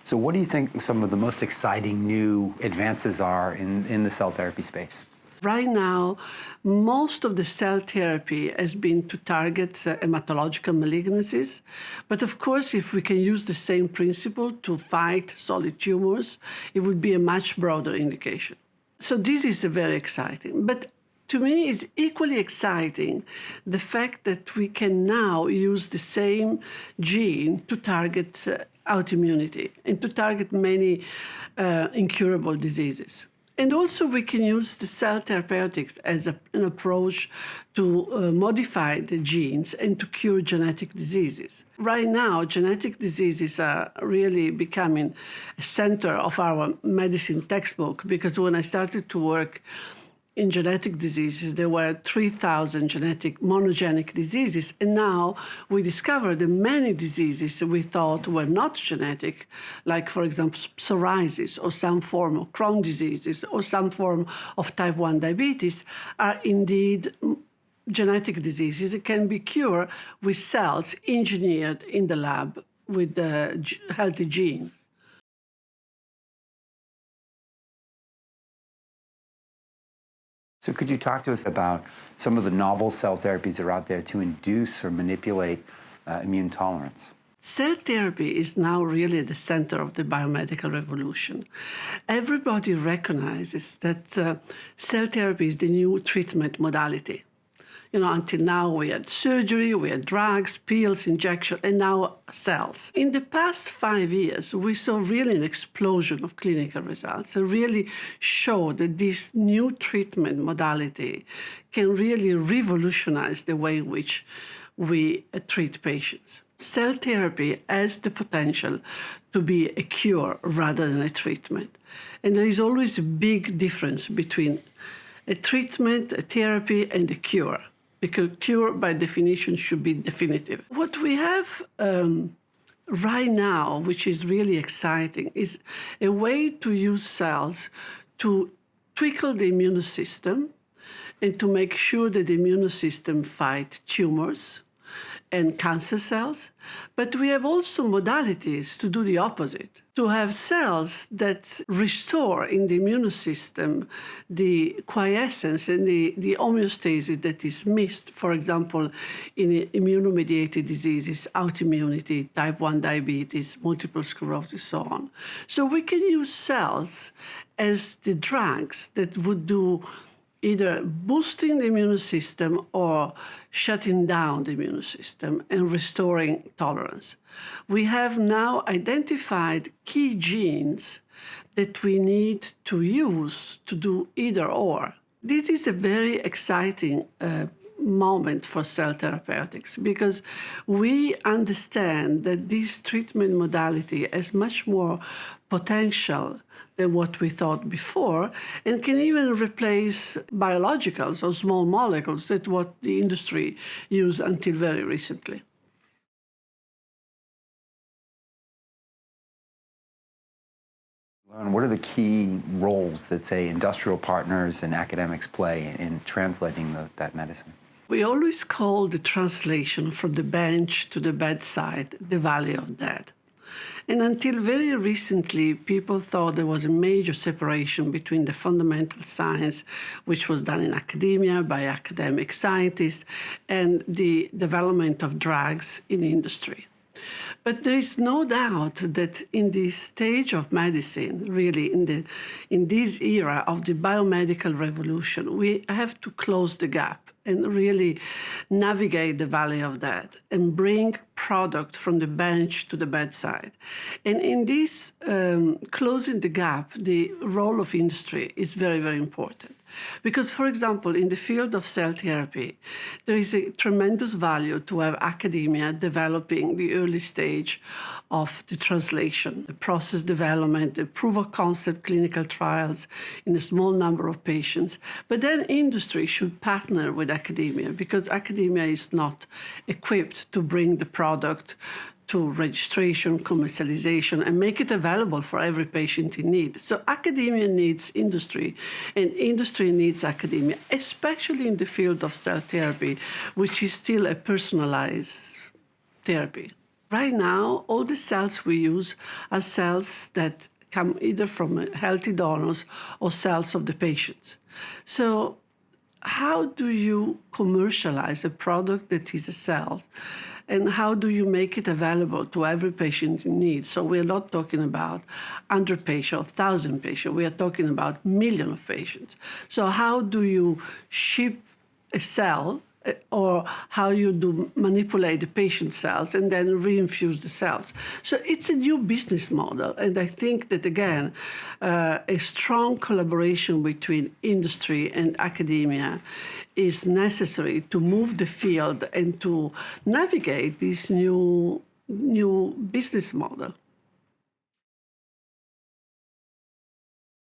So what do you think some of the most exciting new advances are in the cell therapy space? Right now, most of the cell therapy has been to target hematological malignancies. But of course, if we can use the same principle to fight solid tumors, it would be a much broader indication. So this is very exciting. But to me, it's equally exciting the fact that we can now use the same gene to target autoimmunity and to target many incurable diseases. And also we can use the cell therapeutics as an approach to modify the genes and to cure genetic diseases. Right now, genetic diseases are really becoming a center of our medicine textbook, because when I started to work in genetic diseases, there were 3,000 genetic monogenic diseases, and now we discovered that many diseases that we thought were not genetic, like, for example, psoriasis or some form of Crohn's diseases or some form of type 1 diabetes, are indeed genetic diseases that can be cured with cells engineered in the lab with the healthy gene. So could you talk to us about some of the novel cell therapies that are out there to induce or manipulate immune tolerance? Cell therapy is now really at the center of the biomedical revolution. Everybody recognizes that cell therapy is the new treatment modality. Until now we had surgery, we had drugs, pills, injection, and now cells. In the past 5 years, we saw really an explosion of clinical results that really show that this new treatment modality can really revolutionize the way in which we treat patients. Cell therapy has the potential to be a cure rather than a treatment. And there is always a big difference between a treatment, a therapy, and a cure, because cure, by definition, should be definitive. What we have right now, which is really exciting, is a way to use cells to tweak the immune system and to make sure that the immune system fights tumors and cancer cells. But we have also modalities to do the opposite, to have cells that restore in the immune system the quiescence and the homeostasis that is missed, for example, in immunomediated diseases, autoimmunity, type 1 diabetes, multiple sclerosis, so on. So we can use cells as the drugs that would do either boosting the immune system or shutting down the immune system and restoring tolerance. We have now identified key genes that we need to use to do either or. This is a very exciting moment for cell therapeutics, because we understand that this treatment modality has much more potential than what we thought before, and can even replace biologicals or small molecules that what the industry used until very recently. And what are the key roles that, say, industrial partners and academics play in translating that medicine? We always call the translation from the bench to the bedside the valley of death. And until very recently, people thought there was a major separation between the fundamental science, which was done in academia by academic scientists, and the development of drugs in industry. But there is no doubt that in this stage of medicine, really in this era of the biomedical revolution, we have to close the gap and really navigate the valley of death and bring product from the bench to the bedside. And in this closing the gap, the role of industry is very, very important. Because, for example, in the field of cell therapy, there is a tremendous value to have academia developing the early stage of the translation, the process development, the proof of concept clinical trials in a small number of patients. But then industry should partner with academia, because academia is not equipped to bring the product to registration, commercialization, and make it available for every patient in need. So academia needs industry, and industry needs academia, especially in the field of cell therapy, which is still a personalized therapy. Right now, all the cells we use are cells that come either from healthy donors or cells of the patients. So how do you commercialize a product that is a cell? And how do you make it available to every patient in need? So we're not talking about 100 patients, 1,000 patients. We are talking about millions of patients. So how do you ship a cell, or how you do manipulate the patient cells and then reinfuse the cells? So it's a new business model. And I think that, again, a strong collaboration between industry and academia is necessary to move the field and to navigate this new business model.